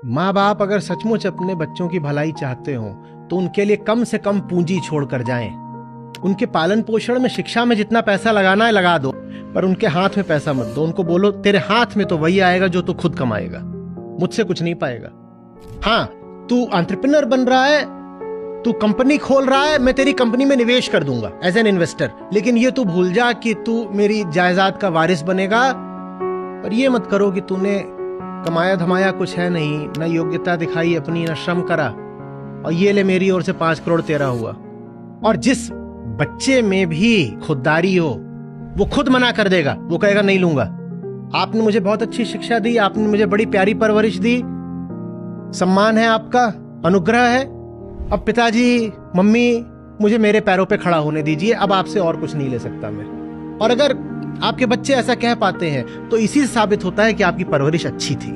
माँ बाप अगर सचमुच अपने बच्चों की भलाई चाहते हो तो उनके लिए कम से कम पूंजी छोड़ कर जाएं। उनके पालन पोषण में, शिक्षा में जितना पैसा लगाना है लगा दो, पर उनके हाथ में पैसा मत दो। उनको बोलो तेरे हाथ में तो वही आएगा जो तू खुद कमाएगा, मुझसे कुछ नहीं पाएगा। हाँ, तू एंटरप्रेन्योर बन रहा है, तू कंपनी खोल रहा है, मैं तेरी कंपनी में निवेश कर दूंगा एज एन इन्वेस्टर, लेकिन ये तू भूल जा कि तू मेरी जायदाद का वारिस बनेगा। और ये मत करो कि तूने कमाया धमाया कुछ है नहीं, ना योग्यता दिखाई अपनी, ना श्रम करा, और ये ले मेरी ओर से 5 करोड़ तेरा हुआ। और जिस बच्चे में भी खुददारी हो वो खुद मना कर देगा, वो कहेगा नहीं लूंगा। आपने मुझे बहुत अच्छी शिक्षा दी, आपने मुझे बड़ी प्यारी परवरिश दी, सम्मान है आपका, अनुग्रह है, अब पिताजी मम्मी मुझे मेरे पैरों पे खड़ा होने दीजिए, अब आपसे और कुछ नहीं ले सकता मैं। और अगर आपके बच्चे ऐसा कह पाते हैं तो इसी से साबित होता है कि आपकी परवरिश अच्छी थी।